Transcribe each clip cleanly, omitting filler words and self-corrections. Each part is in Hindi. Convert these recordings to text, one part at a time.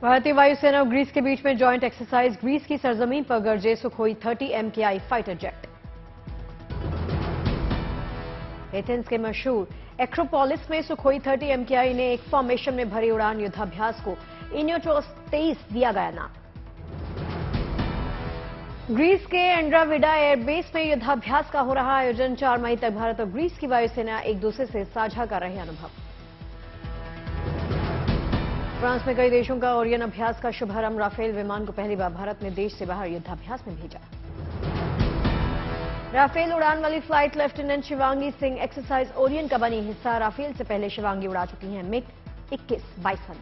भारतीय वायुसेना और ग्रीस के बीच में जॉइंट एक्सरसाइज। ग्रीस की सरजमीन पर गरजे Sukhoi 30 MKI fighter jet. Athens के मशहूर एक्रोपोलिस में सुखोई 30 MKI ने एक फॉर्मेशन में भरी उड़ान युद्धाभ्यास को इनियोटोस 23 दिया गया नाम। ग्रीस के एंड्राविडा एयरबेस में युद्धाभ्यास का हो रहा आयोजन। 4 मई तक भारत और ग्रीस की वायुसेना एक दूसरे से साझा कर रहे अनुभव। फ्रांस में कई देशों का ओरियन अभ्यास का शुभारंभ। राफेल विमान को पहली बार भारत ने देश से बाहर युद्धाभ्यास में भेजा। राफेल उड़ान वाली flight lieutenant Shivangi Singh exercise Orion का बनी हिस्सा। राफेल से पहले शिवांगी उड़ा चुकी हैं मिग 21 बाइसन।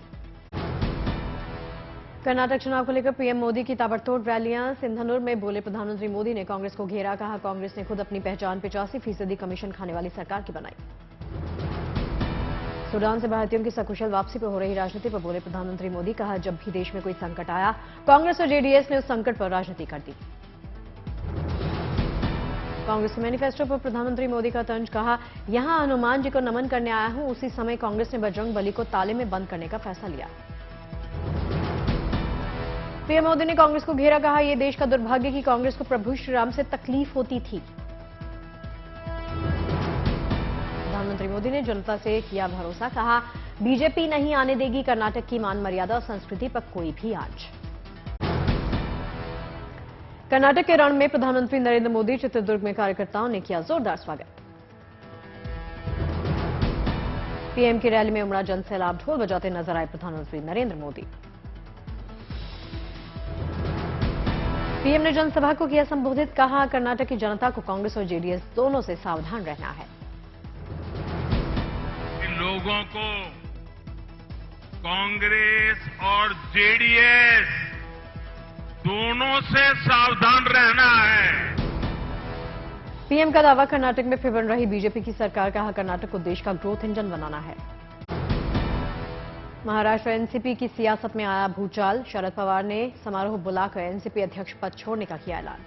कर्नाटक चुनाव को लेकर पीएम मोदी की ताबड़तोड़ रैलियां। सिंधनूर में बोले प्रधानमंत्री मोदी ने कांग्रेस को घेरा। कहा कांग्रेस ने खुद अपनी पहचान 85% कमीशन खाने वाली सरकार की बनाई। सूडान से भारतीयों की सकुशल वापसी पर हो रही राजनीति पर बोले प्रधानमंत्री मोदी। कहा जब भी देश में कोई संकट आया कांग्रेस और जेडीएस ने उस संकट पर राजनीति कर दी। कांग्रेस के मैनिफेस्टो पर प्रधानमंत्री मोदी का तंज। कहा यहां हनुमान जी को नमन करने आया हूं। उसी समय कांग्रेस ने बजरंग बली को ताले में बंद करने का फैसला लिया। पीएम मोदी ने कांग्रेस को घेरा। कहा यह देश का दुर्भाग्य कि कांग्रेस को प्रभु श्री राम से तकलीफ होती थी। प्रधानमंत्री मोदी ने जनता से किया भरोसा। कहा बीजेपी नहीं आने देगी कर्नाटक की मान मर्यादा और संस्कृति पर कोई भी आंच। कर्नाटक के रण में प्रधानमंत्री नरेंद्र मोदी। चित्रदुर्ग में कार्यकर्ताओं ने किया जोरदार स्वागत। पीएम की रैली में उमड़ा जनसैलाब। ढोल बजाते नजर आए प्रधानमंत्री नरेंद्र मोदी। पीएम ने जनसभा को किया संबोधित। कहा कर्नाटक की जनता को कांग्रेस और जेडीएस दोनों से सावधान रहना है। लोगों को कांग्रेस और जेडीएस दोनों से सावधान रहना है। पीएम का दावा। कर्नाटक में फिर बन रही बीजेपी की सरकार। कहा कर्नाटक को देश का ग्रोथ इंजन बनाना है। महाराष्ट्र एनसीपी की सियासत में आया भूचाल। शरद पवार ने समारोह बुलाकर एनसीपी अध्यक्ष पद छोड़ने का किया ऐलान।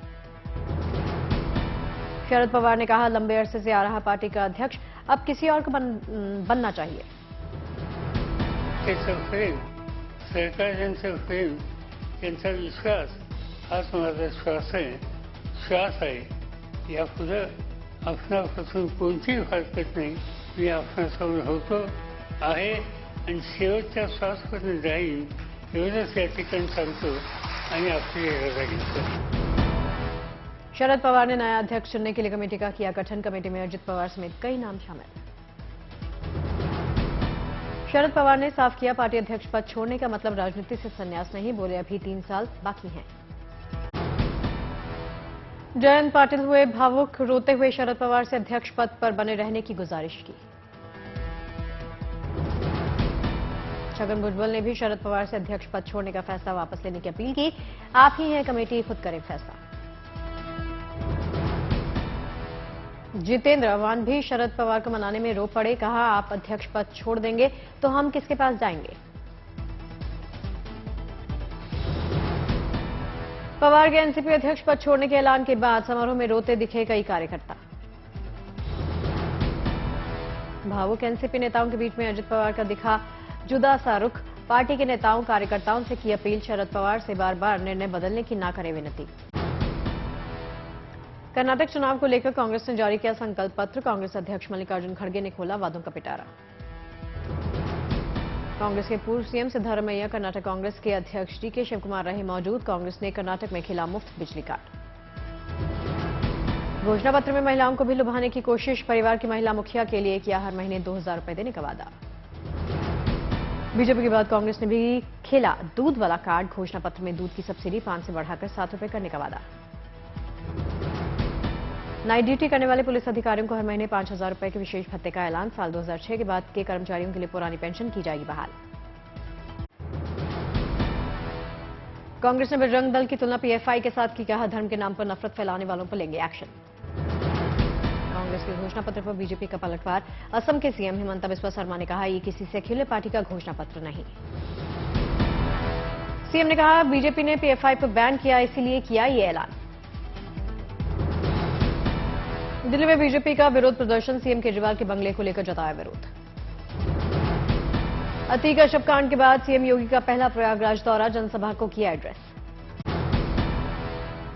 शरद पवार ने कहा लंबे अरसे से आ रहा पार्टी का अध्यक्ष अब किसी और को बनना चाहिए। सरकार यांचा प्रेम, यांचा विश्वास हाच माझा श्वास आहे. यापुढे आपणापासून कोणतीही हरकत नाही. मी आपणासमोर होतो आहे आणि शेवटच्या श्वासपर्यंत जाईन एवढंच या ठिकाणी सांगतो आणि आपली रजा घेतो. शरद पवार ने नया अध्यक्ष चुनने के लिए कमेटी का किया गठन। कमेटी में अजित पवार समेत कई नाम शामिल। शरद पवार ने साफ किया पार्टी अध्यक्ष पद छोड़ने का मतलब राजनीति से संन्यास नहीं। बोले अभी 3 साल बाकी हैं। जयंत पाटिल हुए भावुक। रोते हुए शरद पवार से अध्यक्ष पद पर बने रहने की गुजारिश की। छगन भुजबल ने भी शरद पवार से अध्यक्ष पद छोड़ने का फैसला वापस लेने की अपील की। आप ही हैं कमेटी, खुद करें फैसला। जितेंद्र अवान भी शरद पवार को मनाने में रो पड़े। कहा आप अध्यक्ष पद छोड़ देंगे तो हम किसके पास जाएंगे। पवार के एनसीपी अध्यक्ष पद छोड़ने के ऐलान के बाद समारोह में रोते दिखे कई कार्यकर्ता। भावुक एनसीपी नेताओं के बीच में अजित पवार का दिखा जुदा सा रुख। पार्टी के नेताओं कार्यकर्ताओं से की अपील। शरद पवार से बार बार निर्णय बदलने की ना करे विनती। कर्नाटक चुनाव को लेकर कांग्रेस ने जारी किया संकल्प पत्र। कांग्रेस अध्यक्ष मल्लिकार्जुन खड़गे ने खोला वादों का पिटारा। कांग्रेस के पूर्व सीएम सिद्धारमैया कर्नाटक कांग्रेस के अध्यक्ष डीके शिवकुमार रहे मौजूद। कांग्रेस ने कर्नाटक में खेला मुफ्त बिजली काट। घोषणा पत्र में महिलाओं को भी लुभाने की कोशिश। परिवार की महिला मुखिया के लिए किया हर महीने 2000 रुपए देने का वादा। बीजेपी के बाद कांग्रेस ने भी खेला दूध वाला कार्ड। घोषणा पत्र में दूध की सब्सिडी 5 से बढ़ाकर 7 रुपए करने का वादा। नाइट ड्यूटी करने वाले पुलिस अधिकारियों को हर महीने 5000 रुपए के विशेष भत्ते का ऐलान। साल 2006 के बाद के कर्मचारियों के लिए पुरानी पेंशन की जाएगी बहाल। कांग्रेस ने बजरंग दल की तुलना पीएफआई के साथ की। कहा धर्म के नाम पर नफरत फैलाने वालों पर लेंगे एक्शन। कांग्रेस के घोषणा पत्र पर बीजेपी का पलटवार। असम के सीएम हिमंता बिस्वा शर्मा ने कहा ये किसी सेक्युलर पार्टी का घोषणा पत्र नहीं। सीएम ने कहा बीजेपी ने पीएफआई पर बैन किया इसीलिए किया ये ऐलान। दिल्ली में बीजेपी का विरोध प्रदर्शन। सीएम केजरीवाल के बंगले को लेकर जताया विरोध। अतीक अशरफ कांड के बाद सीएम योगी का पहला प्रयागराज दौरा, जनसभा को किया एड्रेस।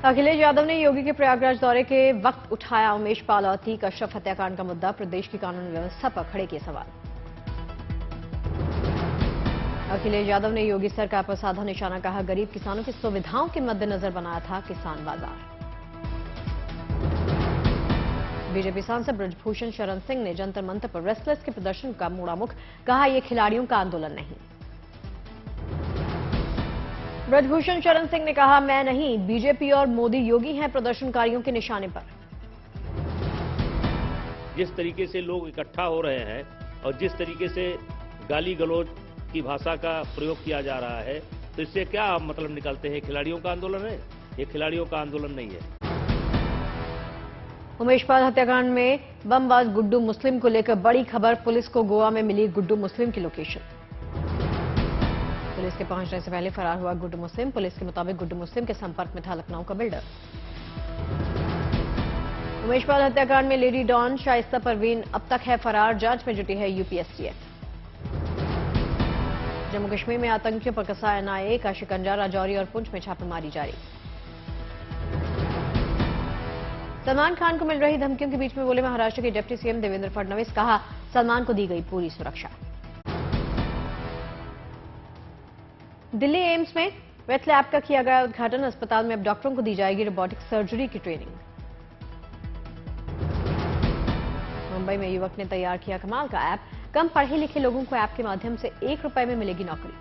अखिलेश यादव ने योगी के प्रयागराज दौरे के वक्त उठाया उमेश पाल और अतीक अशरफ हत्याकांड का मुद्दा, प्रदेश की कानून व्यवस्था पर खड़े किए सवाल। अखिलेश यादव ने योगी सरकार पर साधा निशाना, कहा गरीब किसानों की सुविधाओं के मद्देनजर बनाया था किसान बाजार। बीजेपी सांसद ब्रजभूषण शरण सिंह ने जंतर मंतर पर रेस्टलर्स के प्रदर्शन का मोड़ा मुख, कहा यह खिलाड़ियों का आंदोलन नहीं। ब्रजभूषण शरण सिंह ने कहा मैं नहीं, बीजेपी और मोदी योगी हैं प्रदर्शनकारियों के निशाने पर। जिस तरीके से लोग इकट्ठा हो रहे हैं और जिस तरीके से गाली गलौज की भाषा का प्रयोग किया जा रहा है, तो इससे क्या मतलब निकालते हैं? खिलाड़ियों का आंदोलन है? ये खिलाड़ियों का आंदोलन नहीं है। उमेश पाल हत्याकांड में बमबाज गुड्डू मुस्लिम को लेकर बड़ी खबर, पुलिस को गोवा में मिली गुड्डू मुस्लिम की लोकेशन। पुलिस के पहुंचने से पहले फरार हुआ गुड्डू मुस्लिम। पुलिस के मुताबिक गुड्डू मुस्लिम के संपर्क में था लखनऊ का बिल्डर। उमेश पाल हत्याकांड में लेडी डॉन शाइस्ता परवीन अब तक है फरार, जांच में जुटी है यूपीएसटीएफ। जम्मू कश्मीर में आतंकियों पर कसा एनआईए का शिकंजा, राजौरी और पुंछ में छापेमारी जारी। सलमान खान को मिल रही धमकियों के बीच में बोले महाराष्ट्र के डिप्टी सीएम देवेंद्र फडणवीस, कहा सलमान को दी गई पूरी सुरक्षा। दिल्ली एम्स में वेथ लैब का किया गया उद्घाटन, अस्पताल में अब डॉक्टरों को दी जाएगी रोबोटिक सर्जरी की ट्रेनिंग। मुंबई में युवक ने तैयार किया कमाल का ऐप, कम पढ़े लिखे लोगों को ऐप के माध्यम से ₹1 में मिलेगी नौकरी।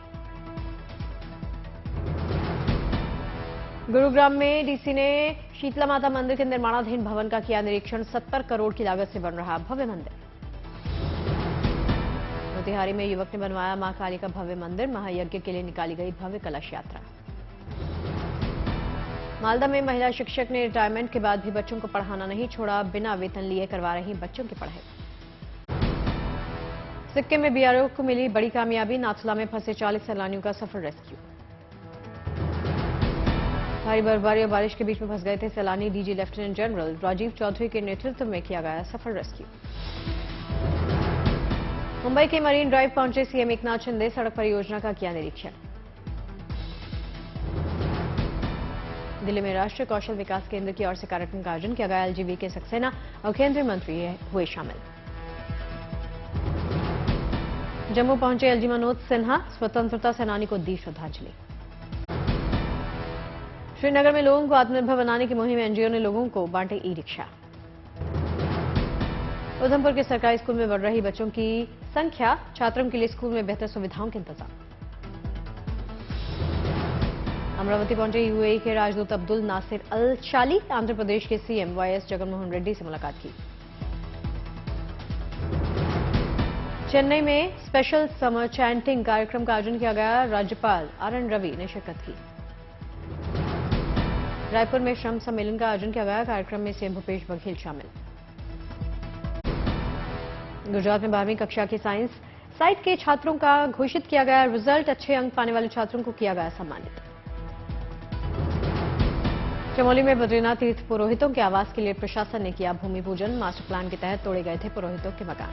गुरुग्राम में डीसी ने शीतला माता मंदिर के निर्माणाधीन भवन का किया निरीक्षण, 70 करोड़ की लागत से बन रहा भव्य मंदिर। मोतिहारी में युवक ने बनवाया मां काली का भव्य मंदिर, महायज्ञ के लिए निकाली गई भव्य कलश यात्रा। मालदा में महिला शिक्षक ने रिटायरमेंट के बाद भी बच्चों को पढ़ाना नहीं छोड़ा, बिना वेतन लिए करवा रही बच्चों की पढ़ाई। सिक्किम में बीआरओ को मिली बड़ी कामयाबी, नाथुला में फंसे 40 सैलानियों का सफल रेस्क्यू। भारी बर्फबारी और बारिश के बीच में फंस गए थे सैलानी, DG lieutenant general Rajiv Chaudhary के नेतृत्व में किया गया सफल रेस्क्यू। मुंबई के मरीन ड्राइव पहुंचे सीएम एकनाथ शिंदे, सड़क परियोजना का किया निरीक्षण। दिल्ली में राष्ट्रीय कौशल विकास केंद्र की ओर से कार्यक्रम का आयोजन किया गया, एलजीवी के सक्सेना और केंद्रीय मंत्री हुए शामिल। जम्मू पहुंचे एलजी मनोज सिन्हा, स्वतंत्रता सेनानी को दी श्रद्धांजलि। श्रीनगर में लोगों को आत्मनिर्भर बनाने की मुहिम, एनजीओ ने लोगों को बांटे ई रिक्शा। उधमपुर के सरकारी स्कूल में बढ़ रही बच्चों की संख्या, छात्रों के लिए स्कूल में बेहतर सुविधाओं के इंतजाम। अमरावती पहुंचे यूएई के राजदूत अब्दुल नासिर अल शाली, आंध्र प्रदेश के सीएम वाईएस जगनमोहन रेड्डी से मुलाकात की। चेन्नई में स्पेशल समर चैंटिंग कार्यक्रम का आयोजन किया गया, राज्यपाल आरएन रवि ने शिरकत की। रायपुर में श्रम सम्मेलन का आयोजन किया गया, कार्यक्रम में सीएम भूपेश बघेल शामिल। गुजरात में 12वीं कक्षा की साइंस साइट के छात्रों का घोषित किया गया रिजल्ट, अच्छे अंक पाने वाले छात्रों को किया गया सम्मानित। चमोली में बद्रीनाथ तीर्थ पुरोहितों के आवास के लिए प्रशासन ने किया भूमि पूजन, मास्टर प्लान के तहत तोड़े गए थे पुरोहितों के मकान।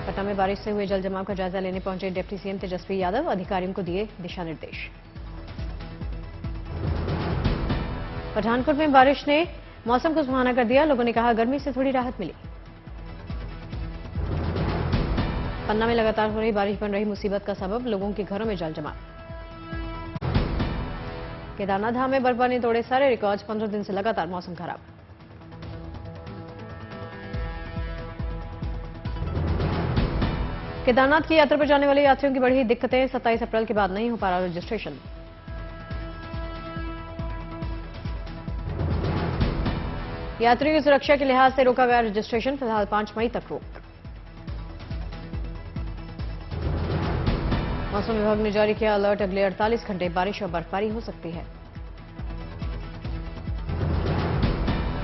पटना में बारिश से हुए जल जमाव का जायजा लेने पहुंचे डिप्टी सीएम तेजस्वी यादव, अधिकारियों को दिए दिशा निर्देश। पठानकोट में बारिश ने मौसम को सुहाना कर दिया, लोगों ने कहा गर्मी से थोड़ी राहत मिली। पन्ना में लगातार हो रही बारिश बन रही मुसीबत का सबब, लोगों के घरों में जल जमाव। केदारनाथ धाम में बर्फबारी ने तोड़े सारे रिकॉर्ड, 15 दिन से लगातार मौसम खराब। केदारनाथ की यात्रा पर जाने वाले यात्रियों की बढ़ी दिक्कतें, 27 अप्रैल के बाद नहीं हो पा रहा रजिस्ट्रेशन। यात्रियों की सुरक्षा के लिहाज से रोका गया रजिस्ट्रेशन, फिलहाल 5 मई तक रोक। मौसम विभाग ने जारी किया अलर्ट, अगले 48 घंटे बारिश और बर्फबारी हो सकती है।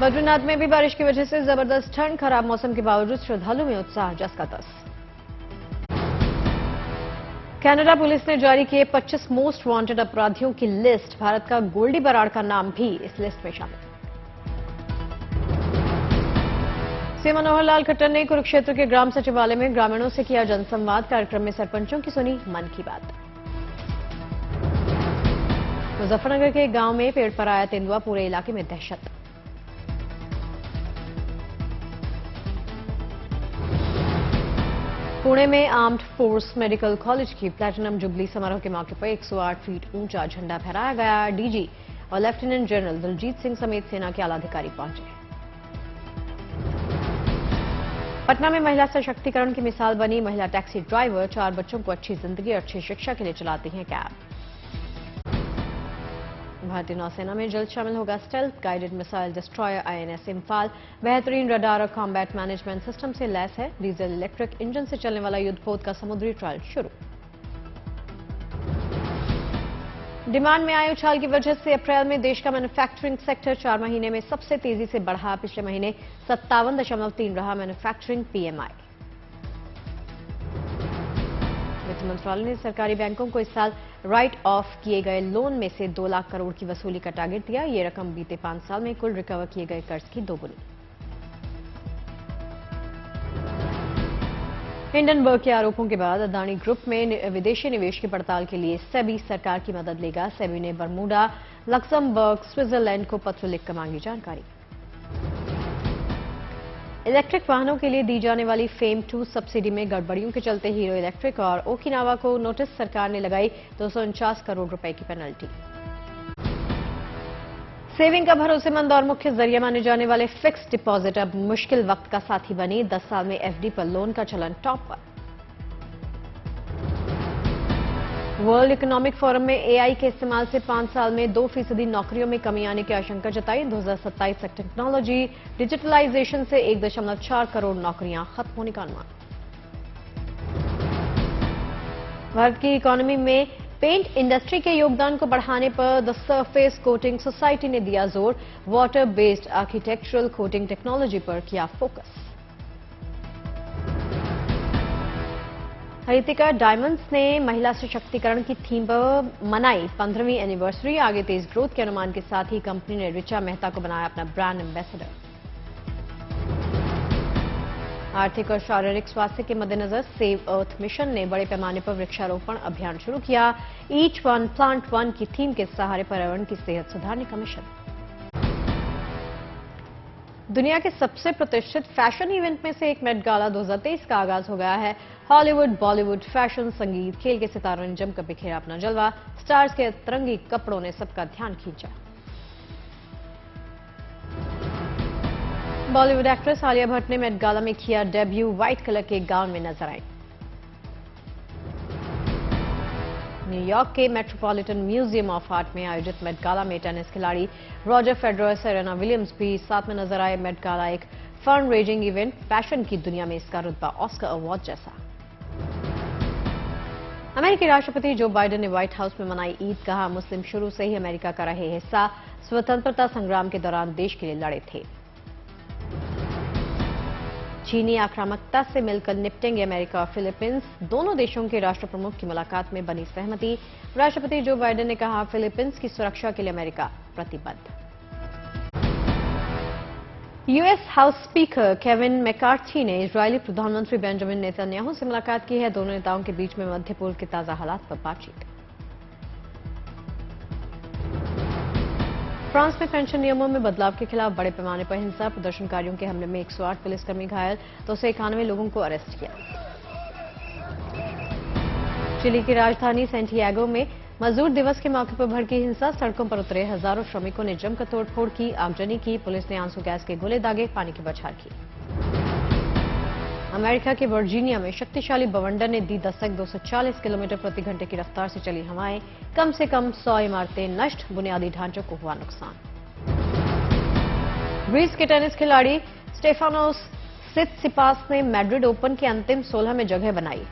बद्रीनाथ में भी बारिश की वजह से जबरदस्त ठंड, खराब मौसम के बावजूद श्रद्धालुओं में उत्साह जस का तस। कनाडा पुलिस ने जारी किए 25 मोस्ट वांटेड अपराधियों की लिस्ट, भारत का गोल्डी बराड़ का नाम भी इस लिस्ट में शामिल। सीएम मनोहर लाल खट्टर ने कुरुक्षेत्र के ग्राम सचिवालय में ग्रामीणों से किया जनसंवाद। कार्यक्रम में सरपंचों की सुनी मन की बात। मुजफ्फरनगर के एक गांव में पेड़ पर आया तेंदुआ, पूरे इलाके में दहशत। पुणे में आर्म्ड फोर्स मेडिकल कॉलेज की प्लैटिनम जुबली समारोह के मौके पर 108 फीट ऊंचा झंडा फहराया गया। डीजी और लेफ्टिनेंट जनरल दिलजीत सिंह समेत सेना के आला अधिकारी पहुंचे। पटना में महिला सशक्तिकरण की मिसाल बनी महिला टैक्सी ड्राइवर। 4 बच्चों को अच्छी जिंदगी और अच्छी शिक्षा के लिए चलाती हैं कैब। भारतीय नौसेना में जल्द शामिल होगा stealth guided missile destroyer INS Imphal. बेहतरीन रडार और कॉम्बैट मैनेजमेंट सिस्टम से लैस है। डीजल इलेक्ट्रिक इंजन से चलने वाला युद्धपोत का समुद्री ट्रायल शुरू। डिमांड में आए उछाल की वजह से अप्रैल में देश का मैन्युफैक्चरिंग सेक्टर 4 महीने में सबसे तेजी से बढ़ा। पिछले महीने 57.3 रहा मैन्युफैक्चरिंग पीएमआई। वित्त मंत्रालय ने सरकारी बैंकों को इस साल राइट ऑफ किए गए लोन में से 2 लाख करोड़ की वसूली का टारगेट दिया। ये रकम बीते 5 साल में कुल रिकवर किए गए कर्ज की दोगुनी। हिंडनबर्ग के आरोपों के बाद अदानी ग्रुप में विदेशी निवेश की पड़ताल के लिए सेबी सरकार की मदद लेगा। सेबी ने बरमूडा, लक्समबर्ग, स्विट्जरलैंड को पत्र लिखकर मांगी जानकारी। इलेक्ट्रिक वाहनों के लिए दी जाने वाली फेम 2 सब्सिडी में गड़बड़ियों के चलते हीरो इलेक्ट्रिक और ओकिनावा को नोटिस सरकार ने लगाई 249 करोड़ रुपए की पेनल्टी। सेविंग का भरोसेमंद और मुख्य जरिया माने जाने वाले फिक्स्ड डिपॉजिट अब मुश्किल वक्त का साथी बनी। 10 साल में एफडी पर लोन का चलन टॉप पर। वर्ल्ड इकोनॉमिक फोरम में एआई के इस्तेमाल से 5 साल में 2% नौकरियों में कमी आने की आशंका जताई। 2027 तक टेक्नोलॉजी डिजिटलाइजेशन से 1.4 करोड़ नौकरियां खत्म होने का अनुमान। भारत की इकोनॉमी में पेंट इंडस्ट्री के योगदान को बढ़ाने पर द सरफेस कोटिंग सोसाइटी ने दिया जोर। Water based architectural coating technology पर किया फोकस। हरितिका डायमंड्स ने महिला सशक्तिकरण की थीम पर मनाई 15वीं एनिवर्सरी। आगे तेज ग्रोथ के अनुमान के साथ ही कंपनी ने ऋचा मेहता को बनाया अपना ब्रांड एम्बेसडर। आर्थिक और शारीरिक स्वास्थ्य के मद्देनजर सेव अर्थ मिशन ने बड़े पैमाने पर वृक्षारोपण अभियान शुरू किया। ईच वन प्लांट वन की थीम के सहारे पर्यावरण की सेहत सुधारने का मिशन। दुनिया के सबसे प्रतिष्ठित फैशन इवेंट में से एक मेट गाला 2023 का आगाज हो गया है। हॉलीवुड, बॉलीवुड, फैशन, संगीत, खेल के सितारों ने जमकर बिखेरा अपना जलवा। स्टार्स के अतरंगी कपड़ों ने सबका ध्यान खींचा। बॉलीवुड एक्ट्रेस आलिया भट्ट ने मेट गाला में किया डेब्यू। व्हाइट कलर के गाउन में नजर आई। न्यूयॉर्क के मेट्रोपॉलिटन म्यूजियम ऑफ आर्ट में आयोजित मेट गाला में टेनिस खिलाड़ी रॉजर फेडरर, सेरेना विलियम्स भी साथ में नजर आए। मेट गाला एक फंड रेजिंग इवेंट। फैशन की दुनिया में इसका रुतबा ऑस्कर अवार्ड जैसा। अमेरिकी राष्ट्रपति जो बाइडेन ने व्हाइट हाउस में मनाई ईद। कहा, मुस्लिम शुरू से ही अमेरिका का रहे हिस्सा। स्वतंत्रता संग्राम के दौरान देश के लिए लड़े थे। चीनी आक्रामकता से मिलकर निपटेंगे अमेरिका और फिलीपींस। दोनों देशों के राष्ट्र प्रमुख की मुलाकात में बनी सहमति। राष्ट्रपति जो बाइडेन ने कहा, फिलीपींस की सुरक्षा के लिए अमेरिका प्रतिबद्ध। US house speaker Kevin McCarthy ने इजरायली प्रधानमंत्री बेंजामिन नेतन्याहू से मुलाकात की है। दोनों नेताओं के बीच में मध्य पूर्व के ताजा हालात पर बातचीत। फ्रांस में पेंशन नियमों में बदलाव के खिलाफ बड़े पैमाने पर हिंसा। प्रदर्शनकारियों के हमले में 108 पुलिसकर्मी घायल तो 191 लोगों को अरेस्ट किया। चिली की राजधानी सैंटियागो में मजदूर दिवस के मौके पर भड़की हिंसा। सड़कों पर उतरे हजारों श्रमिकों ने जमकर तोड़फोड़ की, आगजनी की। पुलिस ने आंसू गैस के गोले दागे, पानी की बौछार की। अमेरिका के वर्जीनिया में शक्तिशाली बवंडर ने दी दस्तक। 240 किलोमीटर प्रति घंटे की रफ्तार से चली हवाएं। कम से कम 100 इमारतें नष्ट, बुनियादी ढांचों को हुआ नुकसान। ग्रीस के टेनिस खिलाड़ी स्टेफानोस सित्सिपास ने मैड्रिड ओपन के अंतिम 16 में जगह बनाई।